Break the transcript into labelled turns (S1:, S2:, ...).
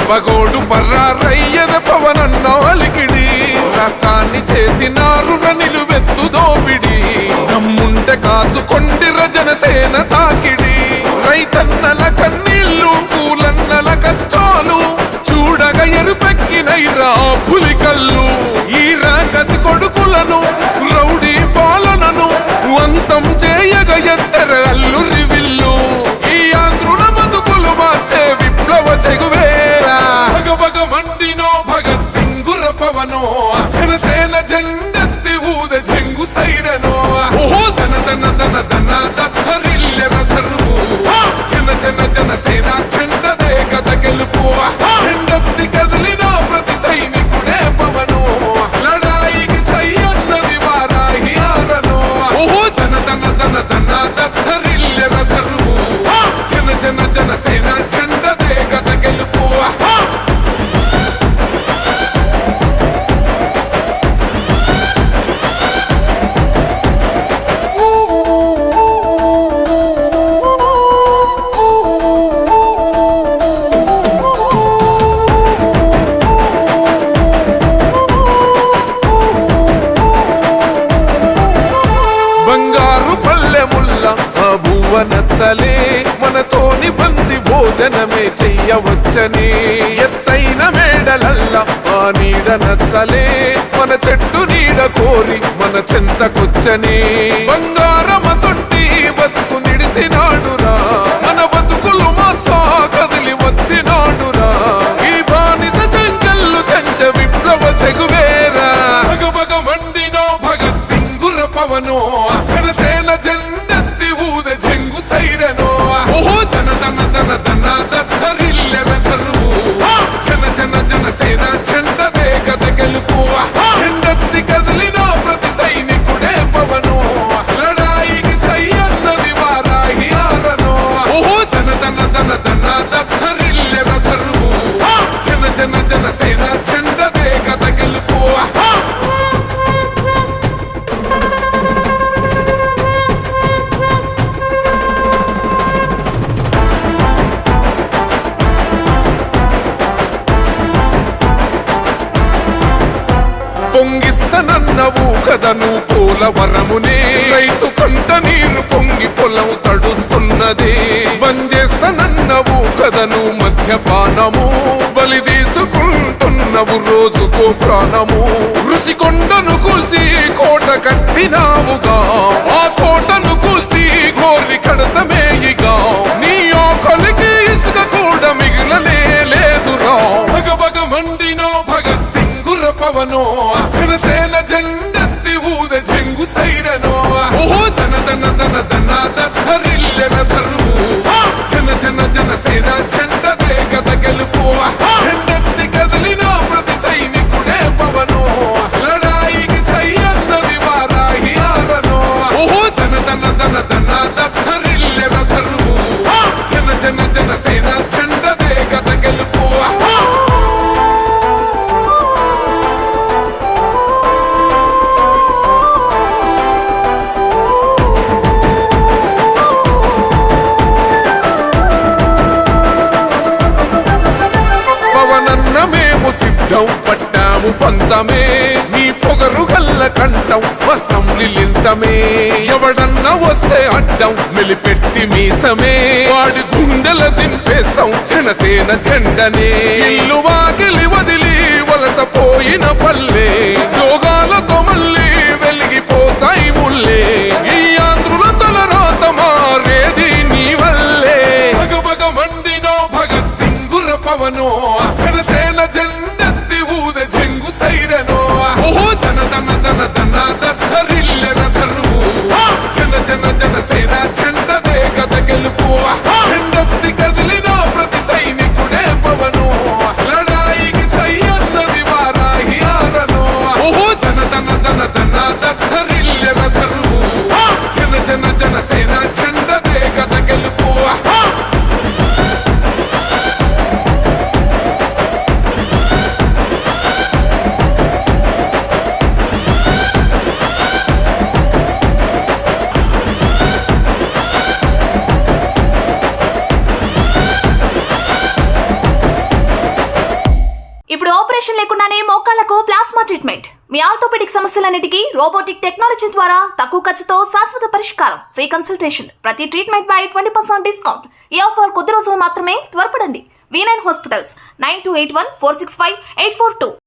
S1: పగోడు పర్రారయ్యద పవనన్న అలికిడి రాష్ట్రాన్ని చేసినారు నిలువెత్తు దోపిడి దమ్ముంటే కాసుకొండిర జనసేన తాకిడి రైతన్నల కన్నీళ్లు కూలన్నల కష్టాలు చూడగా ఎరుపెక్కినైరా పులికల్లు ఈ రాకసి కొడుకులను రౌడీ పాలనను అంతం చేయగ ఎత్తర అల్లురి విల్లు ఈ ఆంధ్రుల బతుకులు మార్చే విప్లవ చెగువేరా భగభగ మండినో భగత్ సింగుర పవనో జనసేన జెండెత్తి ఊద చెంగు సైరనో ఓహో ధన ధన ధన ధన దత్తరిల్లెర ధరువు జన జన జనసేన చెండదే గద గెలుపు జెండెత్తి కదిలిన ప్రతి సైనికుడే పవను లడాయికి సై అన్నది వారాహి ఆరనో ఓహో ధన ధన ధన ధన దత్తరిల్లెర ధరువు జన జన జనసేన చెండదే గద గెలుపు బంగారు పల్లెముల్ల ఆ భువ నచ్చలే మనతోని బంది భోజనమే చెయ్యవచ్చని ఎత్తైన మేడలల్ల ఆ నీడ నచ్చలే మన చెట్టు నీడ కోరి మన చెంతకొచ్చని బంగారమసొంటి బతుకు నిడిసినాడురా మన బతుకులు మార్చా కదిలి వచ్చినాడురా ఈ బానిస సంకల్లు కంచ విప్లవ చెగువేరా భగభగ మండినో భగత్ సింగుర పవనో జనసేన జెండెత్తి ఊద చెంగు సైరనో ఓహో ధన ధన ధన ధన దత్తరిల్లెర ధరువు జన జన జనసేన చెండదే గద గెలుపు జెండెత్తి కదిలిన ప్రతి సైనికుడే పవను లడాయికి సై అన్నది వారాహి ఆరనో ఓహో ధన ధన ధన ధన దత్తరిల్లెర ధరువు జన జన జనసేన చెండదే గద గెలుపు పొంగిస్తనన్నవు కదను పోలవరమునే రైతు కంట నీరు పొంగి పొలం తడుస్తున్నది బంజేస్తనన్నవు కదను మద్యపానము బలి తీసుకుంటున్నవు రోజుకో ప్రాణము ఋషికొండను కూల్చి కోట కట్టినావుగా ఆ కోటను కూల్చి గోరి కడతమేయిగా నీ ఆకలికి ఇసుక కూడా మిగిలనే లేదురా భగభగ మండినో భగత్ సింగుర పవనో జనసేన జెండెత్తి ఊద చెంగు సైరనో ఓహో ధన ధన ధన ధన దత్తరిల్లెర ధరువు జన జన జనసేన చెండదే గద గెలుపు జెండెత్తి కదిలిన ప్రతి సైనికుడే పవను లడాయికి సై అన్నది వారాహి ఆరనో ఓహో ధన ధన ధన ధన దత్తరిల్లెర ధరువు జన జన జనసేన చెండదే గద గెలుపు మేము సిద్ధం పట్టాము పంతమే నీ పొగరు గల్ల కంఠం వసంలింతమే ఎవడన్నా వస్తే అడ్డం మెలిపెట్టి మీసమే వాడి గుండెల దింపేస్తాం జనసేన జెండనే ఇల్లు వాకిలి వదిలి వలసపోయిన పల్లె యోగాలతో మళ్ళీ వెలిగిపోతాయి ముల్లే ఈ ఆంధ్రుల తలరాత మారేది నీ వల్లే భగభగ మండినో భగత్ సింగుర పవనో జనసేన జెండెత్తి ఊద చెంగు సైరనో ఓహో ధన ధన ధన ధన దత్తరిల్లెర ధరువు జన జన జనసేన చెండదే గద గెలుపు జెండెత్తి కదిలిన ప్రతి సైనికుడే పవను లడాయికి సై అన్నది వారాహి ఆరనో
S2: ఇప్పుడు ఆపరేషన్ లేకుండానే మోకాళ్లకు ప్లాస్మా ట్రీట్మెంట్. మీ ఆర్థోపెడిక్ సమస్యలన్నిటికీ రోబోటిక్ టెక్నాలజీ ద్వారా తక్కువ ఖర్చుతో శాశ్వత పరిష్కారం. Free consultation. ప్రతి ట్రీట్మెంట్ పై 20% డిస్కౌంట్. ఈ ఆఫర్ కొద్ది రోజులు మాత్రమే. త్వరపడండి. V9 hospitals 9281465842.